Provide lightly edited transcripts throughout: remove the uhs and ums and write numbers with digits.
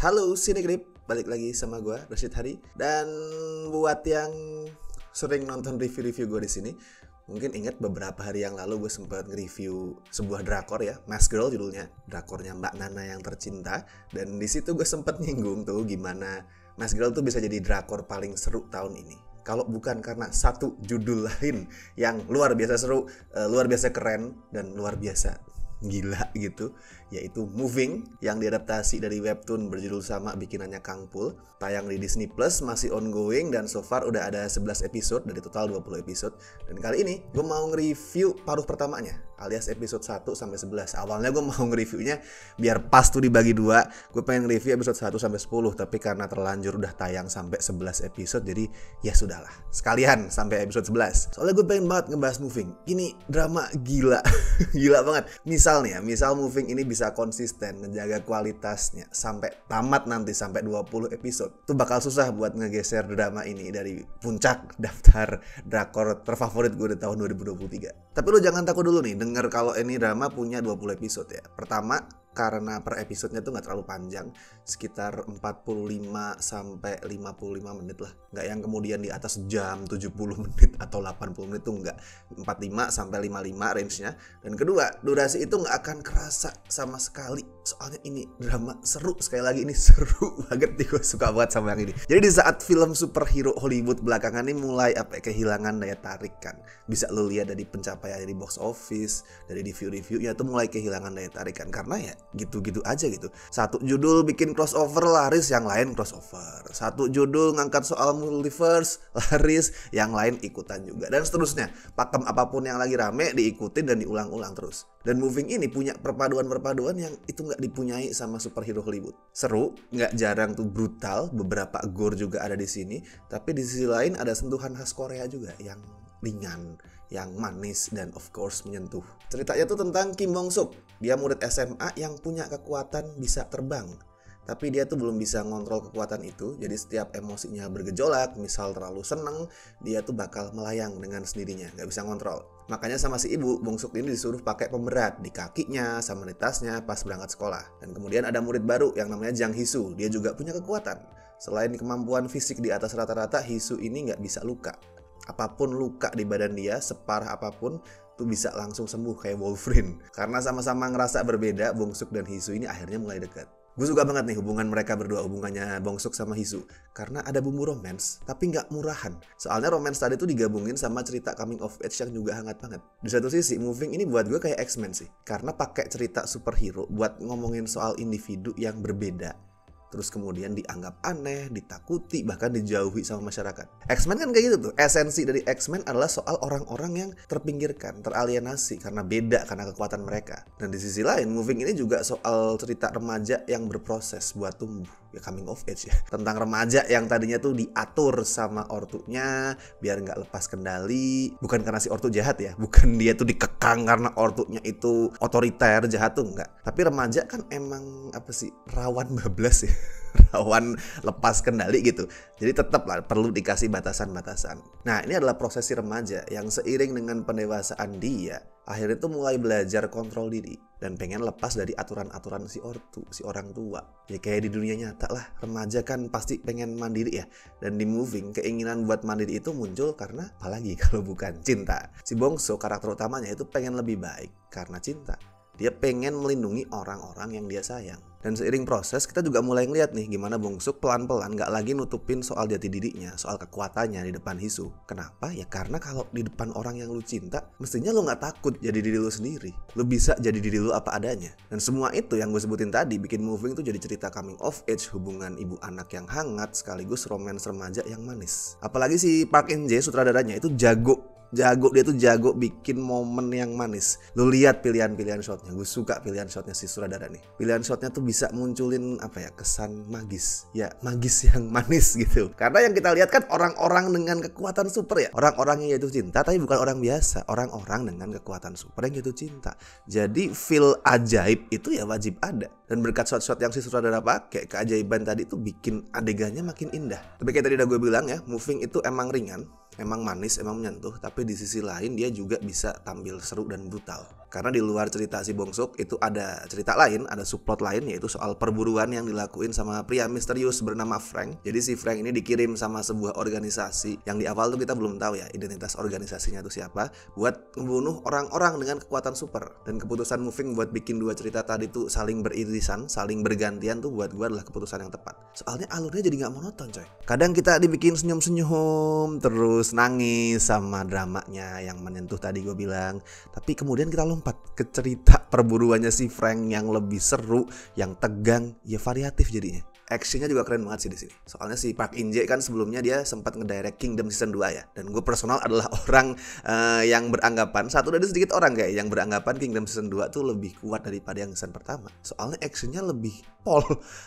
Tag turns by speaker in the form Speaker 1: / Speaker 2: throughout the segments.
Speaker 1: Halo Sinegrip, balik lagi sama gue Rashid Hari. Dan buat yang sering nonton review-review gue di sini, mungkin ingat beberapa hari yang lalu gue sempat nge-review sebuah drakor ya, Mask Girl judulnya, drakornya Mbak Nana yang tercinta. Dan di situ gue sempat nyinggung tuh gimana Mask Girl tuh bisa jadi drakor paling seru tahun ini. Kalau bukan karena satu judul lain yang luar biasa seru, luar biasa keren, dan luar biasa gila gitu, yaitu Moving yang diadaptasi dari webtoon berjudul sama bikinannya Kang Pul, tayang di Disney Plus, masih ongoing dan so far udah ada 11 episode dari total 20 episode. Dan kali ini gue mau nge-review paruh pertamanya alias episode 1 sampai 11. Awalnya gue mau nge-reviewnya biar pas tuh dibagi dua, gue pengen review episode 1 sampai 10, tapi karena terlanjur udah tayang sampai 11 episode jadi ya sudahlah, sekalian sampai episode 11. Soalnya gue pengen banget ngebahas Moving. Ini drama gila. Gila banget. Misal Moving ini bisa konsisten ngejaga kualitasnya sampai tamat nanti sampai 20 episode. Itu bakal susah buat ngegeser drama ini dari puncak daftar drakor terfavorit gue di tahun 2023. Tapi lu jangan takut dulu nih denger kalau ini drama punya 20 episode ya. Pertama, karena per episodenya tuh gak terlalu panjang, sekitar 45 sampai 55 menit lah. Gak yang kemudian di atas jam 70 menit atau 80 menit tuh enggak. 45 sampai 55 range-nya. Dan kedua, durasi itu gak akan kerasa sama sekali. Soalnya ini drama seru, sekali lagi ini seru banget nih, gue suka banget sama yang ini. Jadi di saat film superhero Hollywood belakangan ini mulai kehilangan daya tarik kan. Bisa lo lihat dari pencapaian di box office, dari review-reviewnya tuh mulai kehilangan daya tarik kan. Karena ya gitu-gitu aja gitu. Satu judul bikin crossover laris, yang lain crossover. Satu judul ngangkat soal multiverse laris, yang lain ikutan juga. Dan seterusnya. Pakem apapun yang lagi rame diikutin dan diulang-ulang terus. Dan Moving ini punya perpaduan-perpaduan yang itu gak dipunyai sama superhero Hollywood. Seru, gak jarang tuh brutal, beberapa gore juga ada di sini. Tapi di sisi lain ada sentuhan khas Korea juga yang ringan, yang manis, dan of course menyentuh. Ceritanya tuh tentang Kim Bong Suk. Dia murid SMA yang punya kekuatan bisa terbang. Tapi dia tuh belum bisa ngontrol kekuatan itu. Jadi setiap emosinya bergejolak, misal terlalu seneng, dia tuh bakal melayang dengan sendirinya, gak bisa ngontrol. Makanya sama si ibu, Bong Suk ini disuruh pakai pemberat di kakinya sama di tasnya pas berangkat sekolah. Dan kemudian ada murid baru yang namanya Jang Hisu. Dia juga punya kekuatan. Selain kemampuan fisik di atas rata-rata, Hisu ini gak bisa luka. Apapun luka di badan dia, separah apapun, tuh bisa langsung sembuh kayak Wolverine. Karena sama-sama ngerasa berbeda, Bong Suk dan Hisu ini akhirnya mulai dekat. Gue suka banget nih hubungan mereka berdua, hubungannya Bong Suk sama Hisu. Karena ada bumbu romance, tapi nggak murahan. Soalnya romance tadi tuh digabungin sama cerita coming of age yang juga hangat banget. Di satu sisi, Moving ini buat gue kayak X-Men sih. Karena pakai cerita superhero buat ngomongin soal individu yang berbeda. Terus kemudian dianggap aneh, ditakuti, bahkan dijauhi sama masyarakat. X-Men kan kayak gitu tuh. Esensi dari X-Men adalah soal orang-orang yang terpinggirkan, teralienasi karena beda, karena kekuatan mereka. Dan di sisi lain, Moving ini juga soal cerita remaja yang berproses buat tumbuh. Ya coming of age ya. Tentang remaja yang tadinya tuh diatur sama ortunya biar nggak lepas kendali. Bukan karena si ortu jahat ya. Bukan dia tuh dikekang karena ortunya itu otoriter, jahat tuh enggak. Tapi remaja kan emang rawan bablas ya. Rawan lepas kendali gitu. Jadi tetap lah perlu dikasih batasan-batasan. Nah, ini adalah prosesi remaja yang seiring dengan pendewasaan dia akhirnya tuh mulai belajar kontrol diri dan pengen lepas dari aturan-aturan si ortu, si orang tua. Ya kayak di dunia nyata lah, remaja kan pasti pengen mandiri ya. Dan di Moving, keinginan buat mandiri itu muncul karena apalagi kalau bukan cinta. Si Bong Suk, karakter utamanya itu pengen lebih baik karena cinta. Dia pengen melindungi orang-orang yang dia sayang. Dan seiring proses kita juga mulai ngeliat nih gimana Bong Suk pelan-pelan gak lagi nutupin soal jati dirinya, soal kekuatannya di depan Hisu. Kenapa? Ya karena kalau di depan orang yang lu cinta, mestinya lu gak takut jadi diri lu sendiri. Lu bisa jadi diri lu apa adanya. Dan semua itu yang gue sebutin tadi bikin Moving tuh jadi cerita coming of age, hubungan ibu anak yang hangat, sekaligus romance remaja yang manis. Apalagi si Park In Jae sutradaranya itu dia tuh jago bikin momen yang manis. Lu lihat pilihan-pilihan shotnya. Gue suka pilihan shotnya si sutradara nih. Pilihan shotnya tuh bisa munculin kesan magis. Ya magis yang manis gitu. Karena yang kita lihat kan orang-orang dengan kekuatan super ya. Orang-orang yang jatuh cinta tapi bukan orang biasa. Orang-orang dengan kekuatan super yang jatuh cinta. Jadi feel ajaib itu ya wajib ada. Dan berkat shot-shot yang si sutradara pakai, keajaiban tadi tuh bikin adegannya makin indah. Tapi kayak tadi udah gue bilang ya, Moving itu emang ringan, emang manis, emang menyentuh, tapi di sisi lain dia juga bisa tampil seru dan brutal. Karena di luar cerita si Bongsuk itu ada cerita lain, ada subplot lain, yaitu soal perburuan yang dilakuin sama pria misterius bernama Frank. Jadi si Frank ini dikirim sama sebuah organisasi yang di awal tuh kita belum tahu ya identitas organisasinya itu siapa, buat membunuh orang-orang dengan kekuatan super. Dan keputusan Moving buat bikin dua cerita tadi tuh saling beririsan, saling bergantian tuh buat gue adalah keputusan yang tepat. Soalnya alurnya jadi gak monoton coy. Kadang kita dibikin senyum-senyum, terus nangis sama dramanya yang menyentuh tadi gue bilang. Tapi kemudian kita lompat ke cerita perburuannya si Frank yang lebih seru, yang tegang, ya variatif jadinya. Actionnya juga keren banget sih di sini. Soalnya si Park In Jae kan sebelumnya dia sempat ngedirect Kingdom Season 2 ya. Dan gue personal adalah orang yang beranggapan, satu dari sedikit orang kayak yang beranggapan Kingdom Season 2 tuh lebih kuat daripada yang season pertama. Soalnya actionnya lebih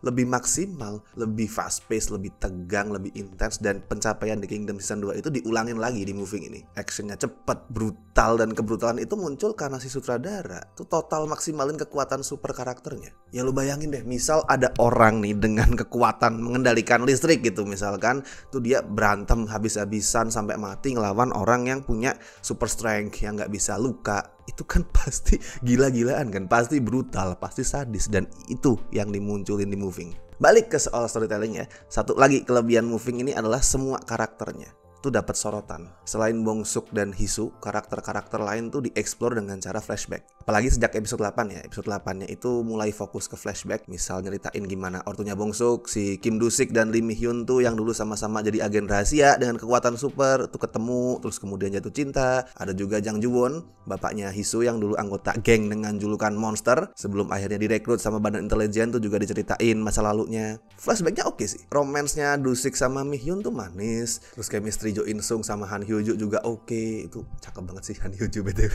Speaker 1: lebih maksimal, lebih fast pace, lebih tegang, lebih intens. Dan pencapaian di Kingdom Season 2 itu diulangin lagi di Moving ini. Actionnya cepat, brutal, dan kebrutalan itu muncul karena si sutradara tuh total maksimalin kekuatan super karakternya. Ya lu bayangin deh, misal ada orang nih dengan kekuatan mengendalikan listrik gitu misalkan, tuh dia berantem habis-habisan sampai mati ngelawan orang yang punya super strength yang nggak bisa luka. Itu kan pasti gila-gilaan kan, pasti brutal, pasti sadis, dan itu yang dimunculin di Moving. Balik ke soal storytelling ya, satu lagi kelebihan Moving ini adalah semua karakternya tuh dapat sorotan. Selain Bongsuk dan Hisu, karakter-karakter lain tuh dieksplor dengan cara flashback. Apalagi sejak episode 8 ya. Episode 8-nya itu mulai fokus ke flashback. Misal nyeritain gimana ortunya Bongsuk, si Kim Do-sik dan Lee Mi-hyun tuh yang dulu sama-sama jadi agen rahasia dengan kekuatan super tuh ketemu, terus kemudian jatuh cinta. Ada juga Jang Ju-won, bapaknya Hisu yang dulu anggota geng dengan julukan Monster, sebelum akhirnya direkrut sama badan intelijen tuh juga diceritain masa lalunya. Flashbacknya oke sih. Romansnya Do-sik sama Mi-hyun tuh manis. Terus chemistry Jo In Sung sama Han Hyo Joo juga oke. Itu cakep banget sih Han Hyo Joo BTW.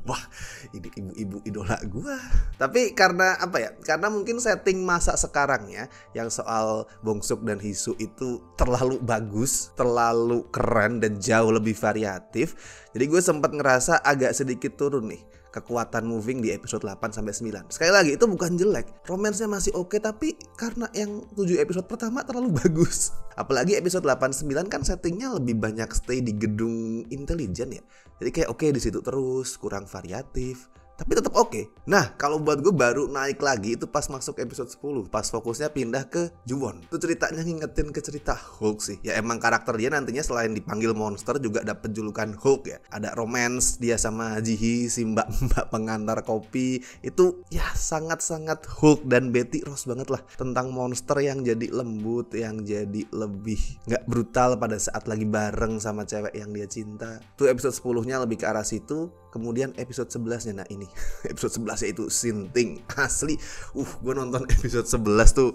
Speaker 1: Wah, ini ibu-ibu idola gua. Tapi karena apa ya? Karena mungkin setting masa sekarangnya yang soal Bongsuk dan Hisu itu terlalu bagus, terlalu keren, dan jauh lebih variatif. Jadi gue sempat ngerasa agak sedikit turun nih kekuatan Moving di episode 8-9. Sekali lagi itu bukan jelek, romansnya masih oke, tapi karena yang 7 episode pertama terlalu bagus. Apalagi episode 8-9 kan settingnya lebih banyak stay di gedung intelijen ya. Jadi kayak oke di situ terus, kurang variatif, tapi tetap oke. Nah, kalau buat gue baru naik lagi itu pas masuk episode 10, pas fokusnya pindah ke Ju-won. Itu ceritanya ngingetin ke cerita Hulk sih. Ya emang karakter dia nantinya selain dipanggil monster juga dapet julukan Hulk ya. Ada romance dia sama Ji-hee, si mbak pengantar kopi. Itu ya sangat-sangat Hulk dan Betty Ross banget lah. Tentang monster yang jadi lembut, yang jadi lebih gak brutal pada saat lagi bareng sama cewek yang dia cinta. Tuh episode 10-nya lebih ke arah situ. Kemudian episode 11-nya, nah ini episode 11 nya itu sinting asli. Gue nonton episode 11 tuh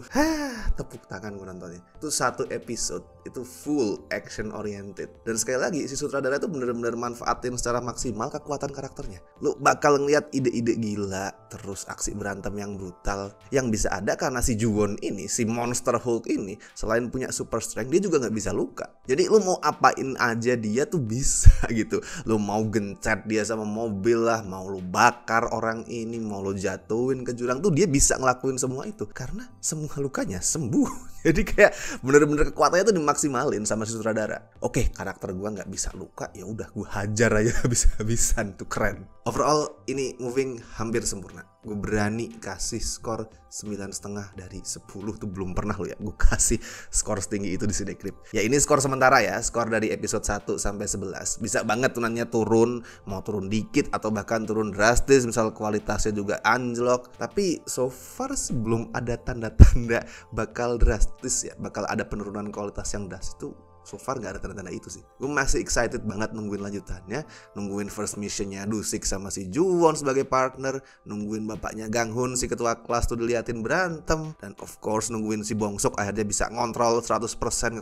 Speaker 1: tepuk tangan gue nontonnya. Itu satu episode itu full action oriented. Dan sekali lagi si sutradara tuh bener-bener manfaatin secara maksimal kekuatan karakternya. Lu bakal ngeliat ide-ide gila, terus aksi berantem yang brutal, yang bisa ada karena si Ju-won ini, si monster Hulk ini, selain punya super strength, dia juga gak bisa luka. Jadi lu mau apain aja dia tuh bisa gitu. Lu mau gencet dia sama mobil lah, mau lu bakar orang ini, mau lu jatuhin ke jurang, tuh dia bisa ngelakuin semua itu karena semua lukanya sembuh. Jadi kayak bener-bener kekuatannya tuh dimaksimalin sama si sutradara. Oke, karakter gua nggak bisa luka, ya udah gua hajar aja habis-habisan, tuh keren. Overall ini Moving hampir sempurna. Gue berani kasih skor 9,5 dari 10 tuh belum pernah lo ya gue kasih skor setinggi itu di Cinecrip. Ya ini skor sementara ya, skor dari episode 1 sampai 11. Bisa banget tuh nanya turun, mau turun dikit atau bahkan turun drastis, misal kualitasnya juga anjlok. Tapi so far sebelum ada tanda-tanda bakal drastis ya, bakal ada penurunan kualitas yang drastis tuh. So far gak ada tanda-tanda itu sih. Gue masih excited banget nungguin lanjutannya, nungguin first missionnya Do-sik sama si Ju-won sebagai partner, nungguin bapaknya Gang-hun si ketua kelas tuh diliatin berantem, dan of course nungguin si Bongsuk akhirnya bisa ngontrol 100%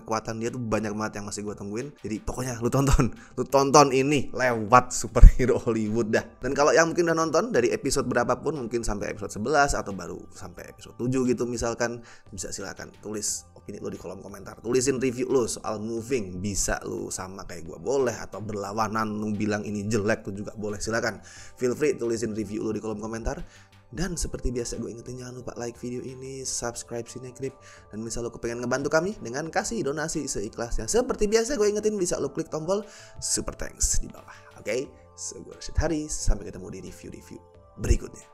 Speaker 1: kekuatan dia. Tuh banyak banget yang masih gue tungguin. Jadi pokoknya lu tonton ini lewat superhero Hollywood dah. Dan kalau yang mungkin udah nonton dari episode berapapun, mungkin sampai episode 11 atau baru sampai episode 7 gitu misalkan, bisa silakan tulis opini lo di kolom komentar. Tulisin review lo soal Moving. Bisa lo sama kayak gue boleh, atau berlawanan lo bilang ini jelek tuh juga boleh. Silakan feel free tulisin review lo di kolom komentar. Dan seperti biasa gue ingetin, jangan lupa like video ini, subscribe Cinecrip, dan misal lo kepengen ngebantu kami dengan kasih donasi seikhlasnya, seperti biasa gue ingetin bisa lo klik tombol super thanks di bawah. Oke? So, gue Rashid Haris, sampai ketemu di review-review berikutnya.